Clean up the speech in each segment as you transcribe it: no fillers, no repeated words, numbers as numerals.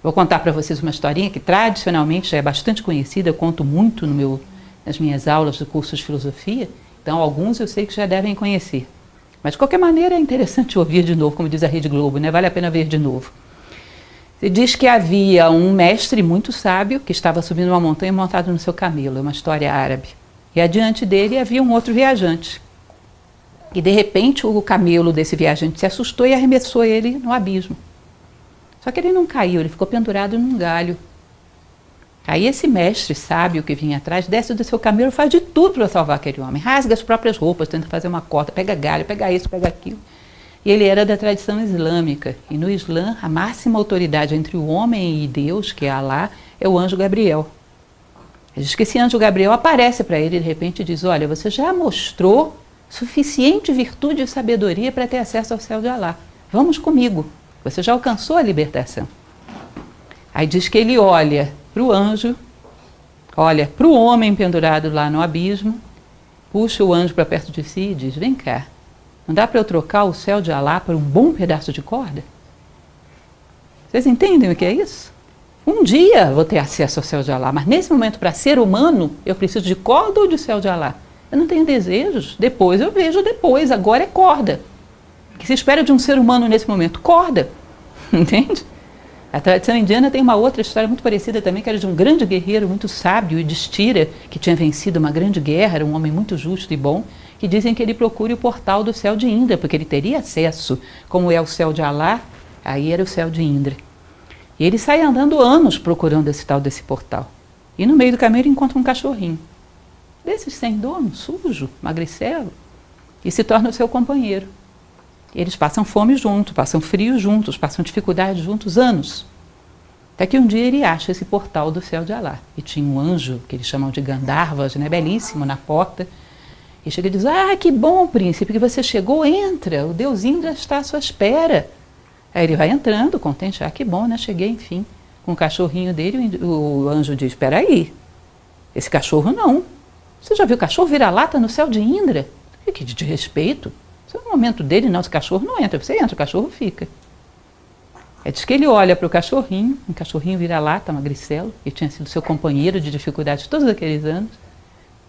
Vou contar para vocês uma historinha que tradicionalmente já é bastante conhecida, eu conto muito nas minhas aulas do curso de filosofia, então alguns eu sei que já devem conhecer. Mas de qualquer maneira é interessante ouvir de novo, como diz a Rede Globo, né? Vale a pena ver de novo. Se diz que havia um mestre muito sábio que estava subindo uma montanha montado no seu camelo, é uma história árabe. E adiante dele havia um outro viajante. E de repente o camelo desse viajante se assustou e arremessou ele no abismo. Só que ele não caiu, ele ficou pendurado num galho. Aí esse mestre sábio que vinha atrás desce do seu camelo, faz de tudo para salvar aquele homem. Rasga as próprias roupas, tenta fazer uma corda, pega galho, pega isso, pega aquilo. E ele era da tradição islâmica. E no Islã, a máxima autoridade entre o homem e Deus, que é Alá, é o anjo Gabriel. Ele diz que esse anjo Gabriel aparece para ele e de repente diz: olha, você já mostrou suficiente virtude e sabedoria para ter acesso ao céu de Alá. Vamos comigo. Você já alcançou a libertação. Aí diz que ele olha para o anjo, olha para o homem pendurado lá no abismo, puxa o anjo para perto de si e diz: vem cá, não dá para eu trocar o céu de Alá por um bom pedaço de corda? Vocês entendem o que é isso? Um dia vou ter acesso ao céu de Alá, mas nesse momento, para ser humano, eu preciso de corda ou de céu de Alá? Eu não tenho desejos, depois eu vejo depois, agora é corda. O que se espera de um ser humano nesse momento? Corda, entende? A tradição indiana tem uma outra história muito parecida também, que era de um grande guerreiro muito sábio, Yudhishthira, que tinha vencido uma grande guerra, era um homem muito justo e bom, que dizem que ele procure o portal do céu de Indra, porque ele teria acesso, como é o céu de Alá, aí era o céu de Indra. E ele sai andando anos procurando esse tal desse portal. E no meio do caminho ele encontra um cachorrinho, desses sem dono, sujo, magricelo, e se torna o seu companheiro. Eles passam fome juntos, passam frio juntos, passam dificuldade juntos anos. Até que um dia ele acha esse portal do céu de Alá. E tinha um anjo, que eles chamam de Gandharvas, né, belíssimo, na porta. E chega e diz: ah, que bom, príncipe, que você chegou, entra, o deus Indra está à sua espera. Aí ele vai entrando, contente: ah, que bom, né, cheguei, enfim. Com o cachorrinho dele, o anjo diz: espera aí, esse cachorro não. Você já viu cachorro vira-lata no céu de Indra? Que de respeito. Se é o momento dele, não, esse cachorro não entra. Você entra, o cachorro fica. Diz que ele olha para o cachorrinho, um cachorrinho vira-lata, magricelo, que tinha sido seu companheiro de dificuldades todos aqueles anos,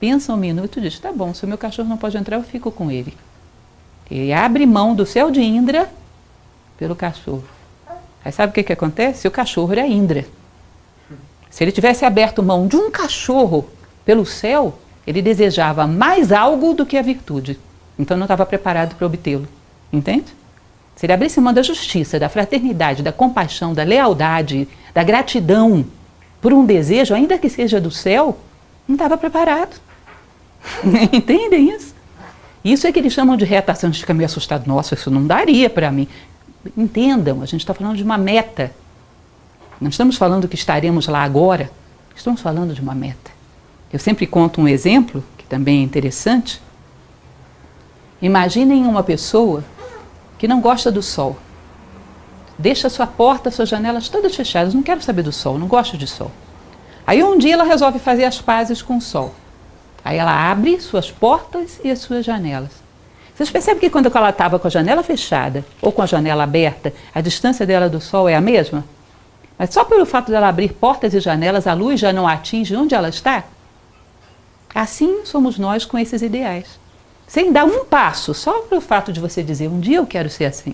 pensa um minuto e diz: tá bom, se o meu cachorro não pode entrar, eu fico com ele. Ele abre mão do céu de Indra pelo cachorro. Aí sabe o que acontece? O cachorro era Indra. Se ele tivesse aberto mão de um cachorro pelo céu, ele desejava mais algo do que a virtude. Então não estava preparado para obtê-lo. Entende? Se ele abrisse mão da justiça, da fraternidade, da compaixão, da lealdade, da gratidão por um desejo, ainda que seja do céu, não estava preparado. Entendem isso? Isso é que eles chamam de reatação. A gente fica meio assustado. Nossa, isso não daria para mim. Entendam, a gente está falando de uma meta. Não estamos falando que estaremos lá agora. Estamos falando de uma meta. Eu sempre conto um exemplo, que também é interessante. Imaginem uma pessoa que não gosta do sol. Deixa sua porta, suas janelas todas fechadas. Não quero saber do sol, não gosto de sol. Aí um dia ela resolve fazer as pazes com o sol. Aí ela abre suas portas e as suas janelas. Vocês percebem que quando ela estava com a janela fechada ou com a janela aberta, a distância dela do sol é a mesma? Mas só pelo fato dela abrir portas e janelas, a luz já não atinge onde ela está? Assim somos nós com esses ideais. Sem dar um passo, só pelo fato de você dizer: um dia eu quero ser assim.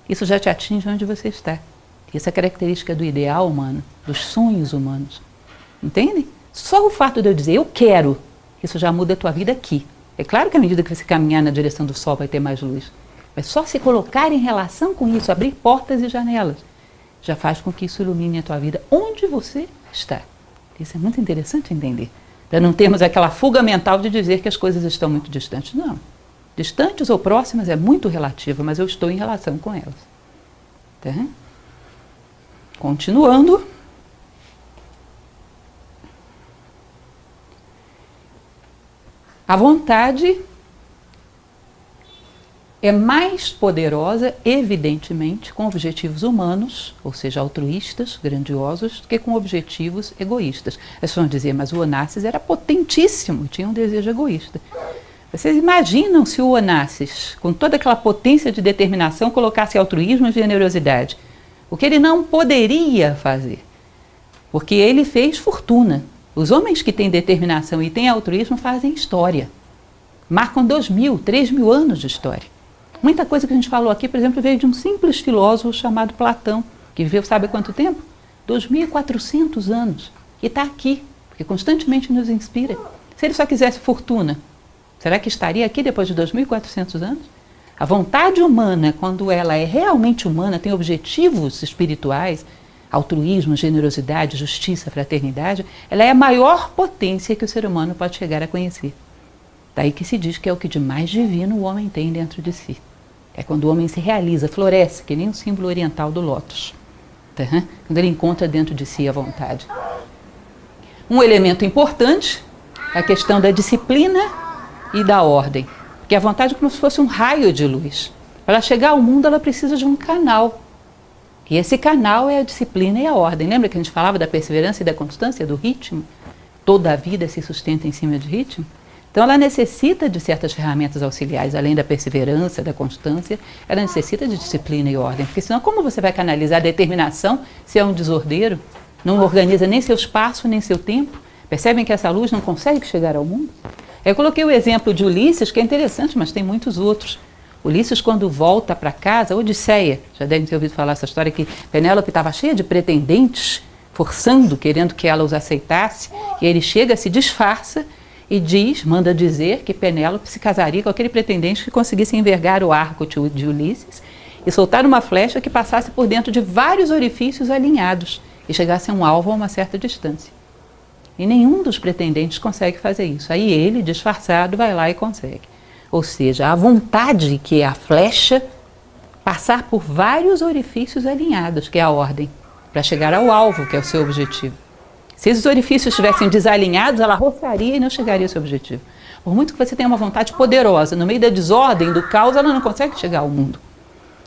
Isso já te atinge onde você está. Isso é característica do ideal humano, dos sonhos humanos. Entendem? Só o fato de eu dizer: eu quero, isso já muda a tua vida aqui. É claro que à medida que você caminhar na direção do sol vai ter mais luz. Mas só se colocar em relação com isso, abrir portas e janelas, já faz com que isso ilumine a tua vida onde você está. Isso é muito interessante entender. Para não termos aquela fuga mental de dizer que as coisas estão muito distantes. Não. Distantes ou próximas é muito relativo, mas eu estou em relação com elas. Tá? Continuando. A vontade é mais poderosa, evidentemente, com objetivos humanos, ou seja, altruístas, grandiosos, do que com objetivos egoístas. As pessoas vão dizer: mas o Onassis era potentíssimo, tinha um desejo egoísta. Vocês imaginam se o Onassis, com toda aquela potência de determinação, colocasse altruísmo e generosidade? O que ele não poderia fazer? Porque ele fez fortuna. Os homens que têm determinação e têm altruísmo fazem história. Marcam 2.000, 3.000 anos de história. Muita coisa que a gente falou aqui, por exemplo, veio de um simples filósofo chamado Platão, que viveu sabe há quanto tempo? 2.400 anos. E está aqui, porque constantemente nos inspira. Se ele só quisesse fortuna, será que estaria aqui depois de 2.400 anos? A vontade humana, quando ela é realmente humana, tem objetivos espirituais, altruísmo, generosidade, justiça, fraternidade, ela é a maior potência que o ser humano pode chegar a conhecer. Daí que se diz que é o que de mais divino o homem tem dentro de si. É quando o homem se realiza, floresce, que nem o símbolo oriental do lótus. Tá? Quando ele encontra dentro de si a vontade. Um elemento importante é a questão da disciplina e da ordem. Porque a vontade é como se fosse um raio de luz. Para chegar ao mundo, ela precisa de um canal. E esse canal é a disciplina e a ordem. Lembra que a gente falava da perseverança e da constância, do ritmo? Toda a vida se sustenta em cima de ritmo. Então ela necessita de certas ferramentas auxiliares, além da perseverança, da constância, ela necessita de disciplina e ordem. Porque senão como você vai canalizar a determinação se é um desordeiro? Não organiza nem seu espaço, nem seu tempo? Percebem que essa luz não consegue chegar ao mundo? Eu coloquei o exemplo de Ulisses, que é interessante, mas tem muitos outros. Ulisses, quando volta para casa, Odisseia, já devem ter ouvido falar essa história, que Penélope estava cheia de pretendentes, forçando, querendo que ela os aceitasse, e ele chega, se disfarça e manda dizer que Penélope se casaria com aquele pretendente que conseguisse envergar o arco de Ulisses e soltar uma flecha que passasse por dentro de vários orifícios alinhados e chegasse a um alvo a uma certa distância. E nenhum dos pretendentes consegue fazer isso. Aí ele, disfarçado, vai lá e consegue. Ou seja, a vontade que é a flecha passar por vários orifícios alinhados, que é a ordem, para chegar ao alvo, que é o seu objetivo. Se esses orifícios estivessem desalinhados, ela roçaria e não chegaria ao seu objetivo. Por muito que você tenha uma vontade poderosa, no meio da desordem, do caos, ela não consegue chegar ao mundo.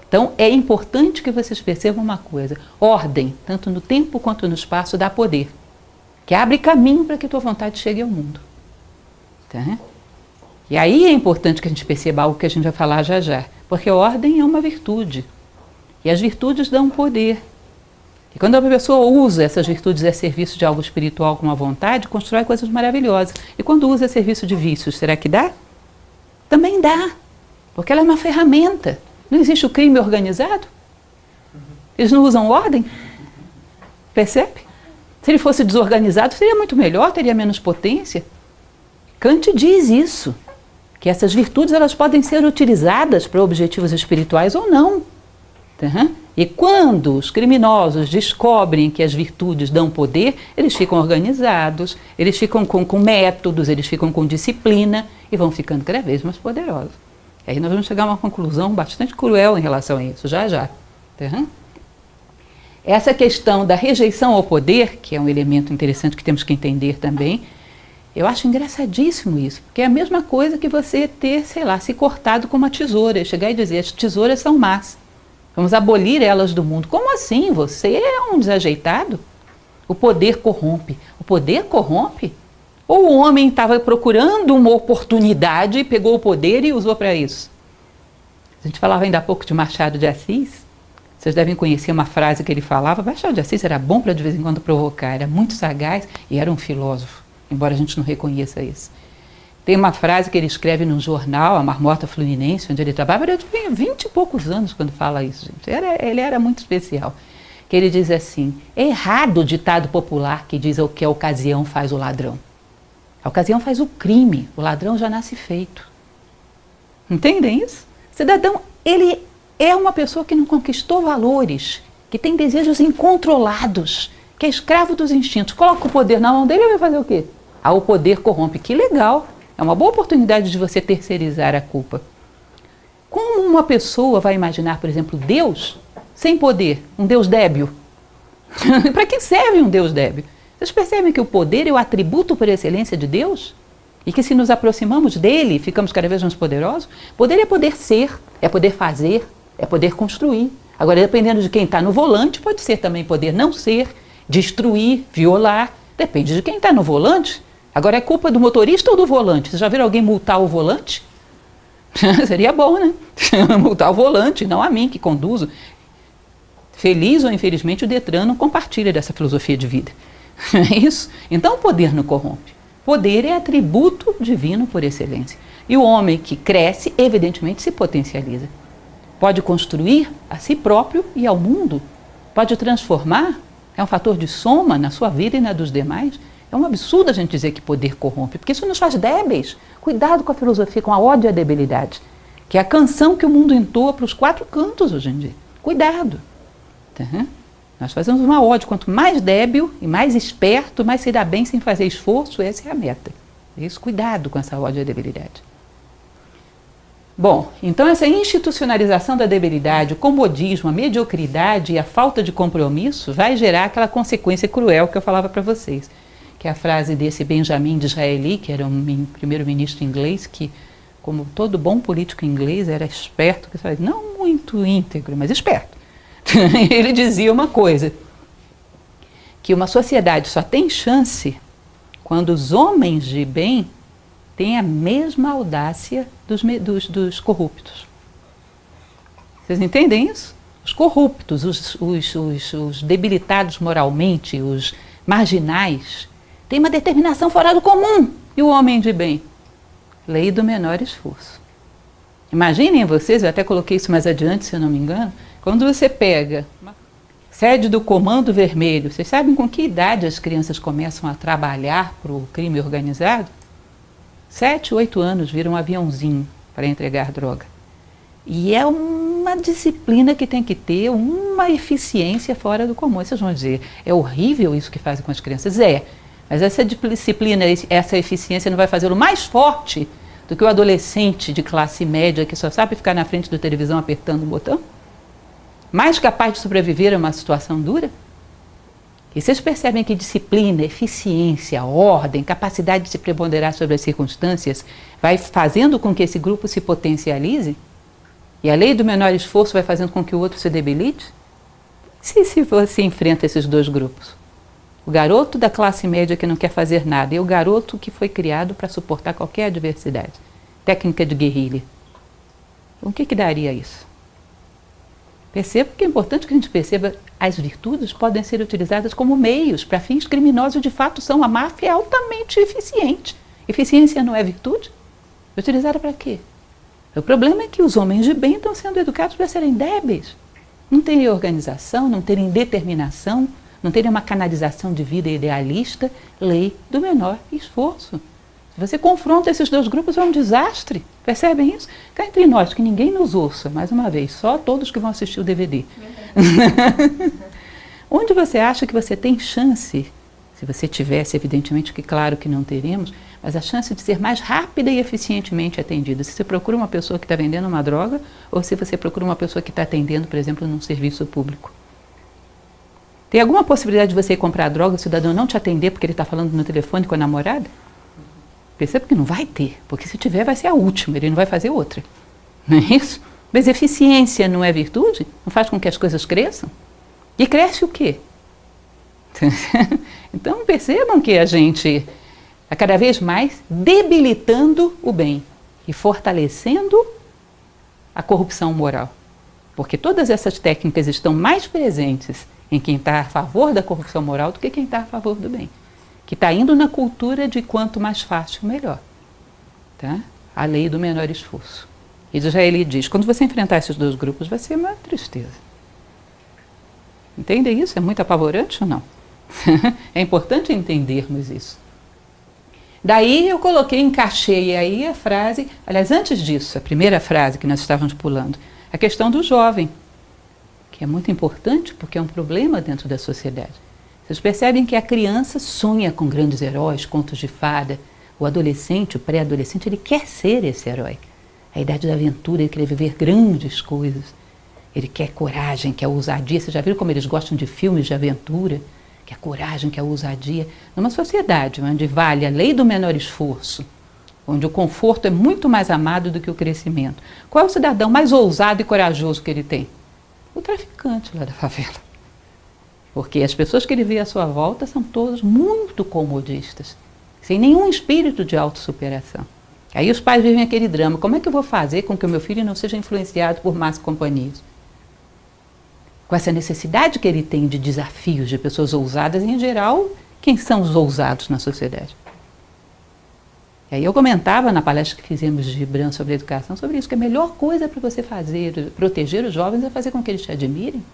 Então, é importante que vocês percebam uma coisa. Ordem, tanto no tempo quanto no espaço, dá poder, que abre caminho para que tua vontade chegue ao mundo. Tá? E aí é importante que a gente perceba algo que a gente vai falar já já, porque a ordem é uma virtude, e as virtudes dão poder. E quando a pessoa usa essas virtudes a serviço de algo espiritual com a vontade, constrói coisas maravilhosas. E quando usa a serviço de vícios, será que dá? Também dá, porque ela é uma ferramenta. Não existe o crime organizado? Eles não usam ordem? Percebe? Se ele fosse desorganizado, seria muito melhor, teria menos potência. Kant diz isso, que essas virtudes elas podem ser utilizadas para objetivos espirituais ou não. E quando os criminosos descobrem que as virtudes dão poder, eles ficam organizados, eles ficam com métodos, eles ficam com disciplina e vão ficando cada vez mais poderosos. Aí nós vamos chegar a uma conclusão bastante cruel em relação a isso, já já. Essa questão da rejeição ao poder, que é um elemento interessante que temos que entender também, eu acho engraçadíssimo isso, porque é a mesma coisa que você ter, sei lá, se cortado com uma tesoura, chegar e dizer, as tesouras são más, vamos abolir elas do mundo. Como assim? Você é um desajeitado? O poder corrompe. O poder corrompe? Ou o homem estava procurando uma oportunidade e pegou o poder e usou para isso? A gente falava ainda há pouco de Machado de Assis. Vocês devem conhecer uma frase que ele falava. Machado de Assis era bom para de vez em quando provocar, era muito sagaz e era um filósofo, embora a gente não reconheça isso. Tem uma frase que ele escreve num jornal, a Marmota Fluminense, onde ele trabalhava, ele tinha 20 e poucos anos quando fala isso, gente. Ele era muito especial. Que ele diz assim, é errado o ditado popular que diz que a ocasião faz o ladrão. A ocasião faz o crime, o ladrão já nasce feito. Entendem isso? O cidadão, ele é uma pessoa que não conquistou valores, que tem desejos incontrolados, que é escravo dos instintos. Coloca o poder na mão dele e vai fazer o quê? Ah, o poder corrompe. Que legal! É uma boa oportunidade de você terceirizar a culpa. Como uma pessoa vai imaginar, por exemplo, Deus sem poder, um Deus débil? Para que serve um Deus débil? Vocês percebem que o poder é o atributo por excelência de Deus? E que se nos aproximamos dele, ficamos cada vez mais poderosos? Poder é poder ser, é poder fazer, é poder construir. Agora, dependendo de quem está no volante, pode ser também poder não ser, destruir, violar. Depende de quem está no volante. Agora, é culpa do motorista ou do volante? Vocês já viram alguém multar o volante? Seria bom, né? Multar o volante, não a mim que conduzo. Feliz ou infelizmente, o Detran não compartilha dessa filosofia de vida. Não é isso? Então o poder não corrompe. Poder é atributo divino por excelência. E o homem que cresce, evidentemente, se potencializa. Pode construir a si próprio e ao mundo. Pode transformar. É um fator de soma na sua vida e na dos demais. É um absurdo a gente dizer que poder corrompe, porque isso nos faz débeis. Cuidado com a filosofia, com a ódio e a debilidade, que é a canção que o mundo entoa para os 4 cantos hoje em dia. Cuidado. Tá? Nós fazemos uma ódio. Quanto mais débil e mais esperto, mais se dá bem sem fazer esforço, essa é a meta. Isso, cuidado com essa ódio e a debilidade. Bom, então essa institucionalização da debilidade, o comodismo, a mediocridade e a falta de compromisso vai gerar aquela consequência cruel que eu falava para vocês, que é a frase desse Benjamin Disraeli, que era um primeiro-ministro inglês, que, como todo bom político inglês, era esperto, não muito íntegro, mas esperto. Ele dizia uma coisa, que uma sociedade só tem chance quando os homens de bem têm a mesma audácia dos corruptos. Vocês entendem isso? Os corruptos, os debilitados moralmente, os marginais, têm uma determinação fora do comum. E o homem de bem? Lei do menor esforço. Imaginem vocês, eu até coloquei isso mais adiante, se eu não me engano, quando você pega sede do Comando Vermelho, vocês sabem com que idade as crianças começam a trabalhar para o crime organizado? 7, 8 anos, viram um aviãozinho para entregar droga. E é uma disciplina que tem que ter uma eficiência fora do comum. Vocês vão dizer, é horrível isso que fazem com as crianças? É, mas essa disciplina, essa eficiência não vai fazê-lo mais forte do que o adolescente de classe média que só sabe ficar na frente da televisão apertando o botão? Mais capaz de sobreviver a uma situação dura? E vocês percebem que disciplina, eficiência, ordem, capacidade de se preponderar sobre as circunstâncias vai fazendo com que esse grupo se potencialize? E a lei do menor esforço vai fazendo com que o outro se debilite? Se você enfrenta esses 2 grupos, o garoto da classe média que não quer fazer nada e o garoto que foi criado para suportar qualquer adversidade, técnica de guerrilha, o que daria isso? Perceba que é importante que a gente perceba as virtudes podem ser utilizadas como meios para fins criminosos, de fato são. A máfia é altamente eficiente. Eficiência não é virtude? Utilizada para quê? O problema é que os homens de bem estão sendo educados para serem débeis. Não terem organização, não terem determinação, não terem uma canalização de vida idealista, lei do menor esforço. Se você confronta esses 2 grupos, é um desastre. Percebem isso? Cá entre nós, que ninguém nos ouça, mais uma vez, só todos que vão assistir o DVD. Onde você acha que você tem chance, se você tivesse, evidentemente que claro que não teremos, mas a chance de ser mais rápida e eficientemente atendida? Se você procura uma pessoa que está vendendo uma droga, ou se você procura uma pessoa que está atendendo, por exemplo, num serviço público. Tem alguma possibilidade de você ir comprar droga e o cidadão não te atender porque ele está falando no telefone com a namorada? Perceba que não vai ter, porque se tiver vai ser a última, ele não vai fazer outra. Não é isso? Mas eficiência não é virtude? Não faz com que as coisas cresçam? E cresce o quê? Então percebam que a gente está cada vez mais debilitando o bem e fortalecendo a corrupção moral. Porque todas essas técnicas estão mais presentes em quem está a favor da corrupção moral do que quem está a favor do bem. Que está indo na cultura de quanto mais fácil, melhor. Tá? A lei do menor esforço. E Disraeli diz, quando você enfrentar esses 2 grupos, vai ser uma tristeza. Entendem isso? É muito apavorante ou não? É importante entendermos isso. Daí eu encaixei aí a frase, aliás, antes disso, a primeira frase que nós estávamos pulando, a questão do jovem, que é muito importante porque é um problema dentro da sociedade. Vocês percebem que a criança sonha com grandes heróis, contos de fada. O adolescente, o pré-adolescente, ele quer ser esse herói. A idade da aventura, ele quer viver grandes coisas. Ele quer coragem, quer ousadia. Vocês já viram como eles gostam de filmes de aventura? Que a coragem, que a ousadia. Numa sociedade onde vale a lei do menor esforço, onde o conforto é muito mais amado do que o crescimento. Qual é o cidadão mais ousado e corajoso que ele tem? O traficante lá da favela. Porque as pessoas que ele vê à sua volta são todos muito comodistas, sem nenhum espírito de autossuperação. Aí os pais vivem aquele drama, como é que eu vou fazer com que o meu filho não seja influenciado por más companhias? com essa necessidade que ele tem de desafios, de pessoas ousadas, e, em geral, quem são os ousados na sociedade? E aí eu comentava na palestra que fizemos de Gibran sobre a educação, sobre isso, que a melhor coisa para você fazer, proteger os jovens, é fazer com que eles te admirem.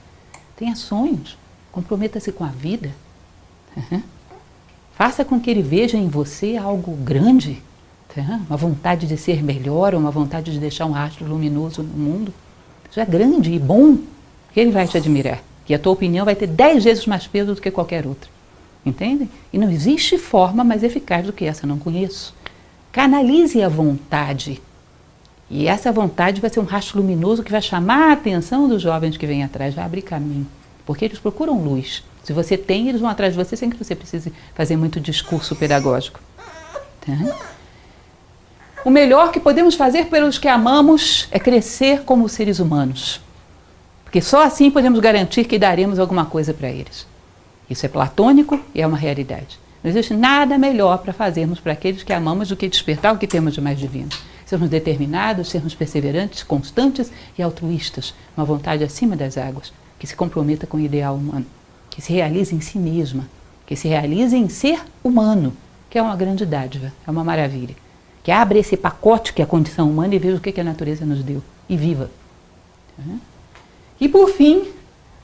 Tenha sonhos, comprometa-se com a vida. Faça com que ele veja em você algo grande, uma vontade de ser melhor, uma vontade de deixar um rastro luminoso no mundo. Isso é grande e bom, que ele vai te admirar. Que a tua opinião vai ter 10 vezes mais peso do que qualquer outra. Entendem? E não existe forma mais eficaz do que essa, não conheço. Canalize a vontade. E essa vontade vai ser um rastro luminoso que vai chamar a atenção dos jovens que vêm atrás, vai abrir caminho. Porque eles procuram luz. Se você tem, eles vão atrás de você sem que você precise fazer muito discurso pedagógico. Tá? O melhor que podemos fazer pelos que amamos é crescer como seres humanos. Porque só assim podemos garantir que daremos alguma coisa para eles. Isso é platônico e é uma realidade. Não existe nada melhor para fazermos para aqueles que amamos do que despertar o que temos de mais divino. Sermos determinados, sermos perseverantes, constantes e altruístas, uma vontade acima das águas, que se comprometa com o ideal humano, que se realize em si mesma, que se realize em ser humano, que é uma grande dádiva, é uma maravilha. Que abra esse pacote que é a condição humana e veja o que a natureza nos deu, e viva. E por fim,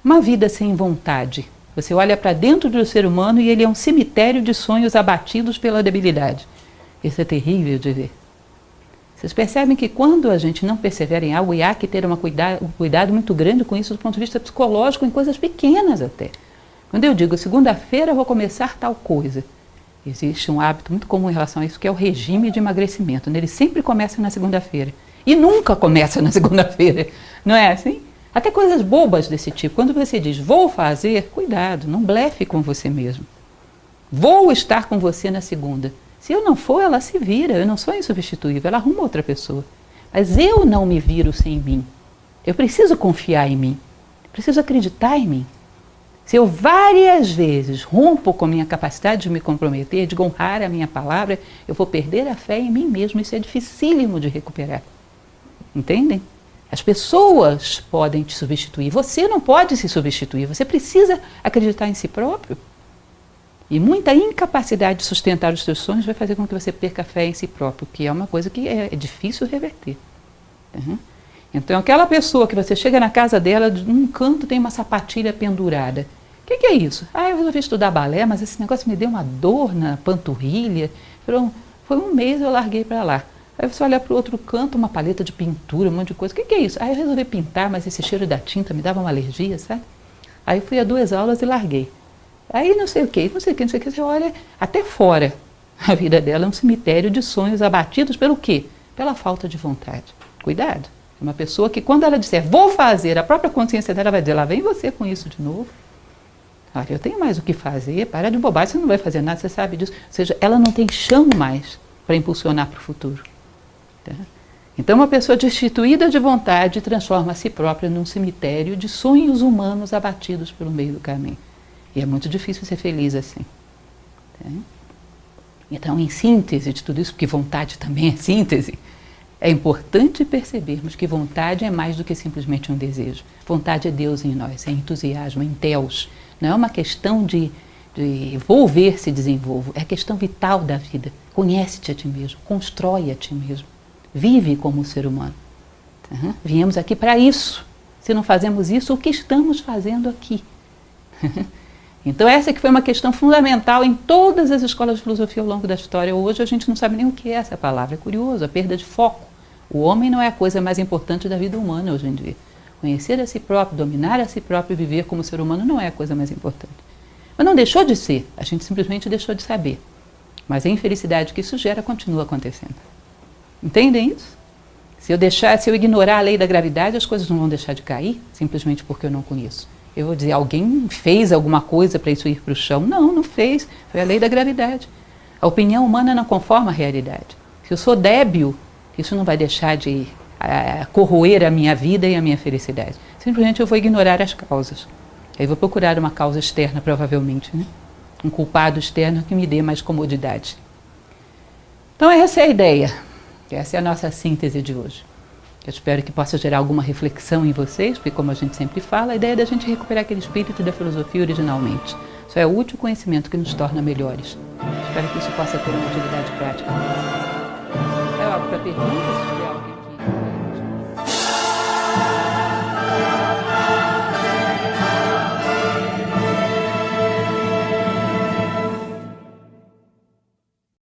uma vida sem vontade. Você olha para dentro do ser humano e ele é um cemitério de sonhos abatidos pela debilidade. Isso é terrível de ver. Vocês percebem que quando a gente não persevera em algo, e há que ter um cuidado muito grande com isso do ponto de vista psicológico, em coisas pequenas até. Quando eu digo, segunda-feira eu vou começar tal coisa, existe um hábito muito comum em relação a isso, que é o regime de emagrecimento. Ele sempre começa na segunda-feira. E nunca começa na segunda-feira. Não é assim? Até coisas bobas desse tipo. Quando você diz, vou fazer, cuidado, não blefe com você mesmo. Vou estar com você na segunda. Se eu não for, ela se vira. Eu não sou insubstituível, ela arruma outra pessoa. Mas eu não me viro sem mim. Eu preciso confiar em mim. Preciso acreditar em mim. Se eu várias vezes rompo com a minha capacidade de me comprometer, de honrar a minha palavra, eu vou perder a fé em mim mesmo. Isso é dificílimo de recuperar. Entendem? As pessoas podem te substituir. Você não pode se substituir. Você precisa acreditar em si próprio. E muita incapacidade de sustentar os seus sonhos vai fazer com que você perca a fé em si próprio, que é uma coisa que é difícil reverter. Então, aquela pessoa que você chega na casa dela, num canto tem uma sapatilha pendurada. O que é isso? Eu resolvi estudar balé, mas esse negócio me deu uma dor na panturrilha. Foi um mês eu larguei para lá. Aí você olha para o outro canto, uma paleta de pintura, um monte de coisa. O que é isso? Eu resolvi pintar, mas esse cheiro da tinta me dava uma alergia, sabe? Aí fui a 2 aulas e larguei. Aí não sei o que, não sei o que, você olha até fora. A vida dela é um cemitério de sonhos abatidos pelo quê? Pela falta de vontade. Cuidado. É uma pessoa que quando ela disser, vou fazer, a própria consciência dela vai dizer, lá vem você com isso de novo. Olha, eu tenho mais o que fazer, para de bobagem, você não vai fazer nada, você sabe disso. Ou seja, ela não tem chão mais para impulsionar para o futuro. Então, uma pessoa destituída de vontade transforma a si própria num cemitério de sonhos humanos abatidos pelo meio do caminho. E é muito difícil ser feliz assim. Então, em síntese de tudo isso, porque vontade também é síntese, é importante percebermos que vontade é mais do que simplesmente um desejo. Vontade é Deus em nós, é entusiasmo, é teos. Não é uma questão de vou ver se desenvolvo, é a questão vital da vida. Conhece-te a ti mesmo, constrói a ti mesmo. Vive como ser humano. Viemos aqui para isso. Se não fazemos isso, o que estamos fazendo aqui? Então essa que foi uma questão fundamental em todas as escolas de filosofia ao longo da história. Hoje a gente não sabe nem o que é essa palavra. É curioso, a perda de foco. O homem não é a coisa mais importante da vida humana hoje em dia. Conhecer a si próprio, dominar a si próprio e viver como ser humano não é a coisa mais importante. Mas não deixou de ser, a gente simplesmente deixou de saber. Mas a infelicidade que isso gera continua acontecendo. Entendem isso? Se eu ignorar a lei da gravidade, as coisas não vão deixar de cair, simplesmente porque eu não conheço. Eu vou dizer, alguém fez alguma coisa para isso ir para o chão? Não, não fez. Foi a lei da gravidade. A opinião humana não conforma a realidade. Se eu sou débil, isso não vai deixar de corroer a minha vida e a minha felicidade. Simplesmente eu vou ignorar as causas. Aí vou procurar uma causa externa, provavelmente, né? Um culpado externo que me dê mais comodidade. Então essa é a ideia. Essa é a nossa síntese de hoje. Eu espero que possa gerar alguma reflexão em vocês, porque como a gente sempre fala, a ideia é da gente recuperar aquele espírito da filosofia originalmente. Só é o útil conhecimento que nos torna melhores. Espero que isso possa ter uma utilidade prática. É algo para perguntas, se tiver alguém que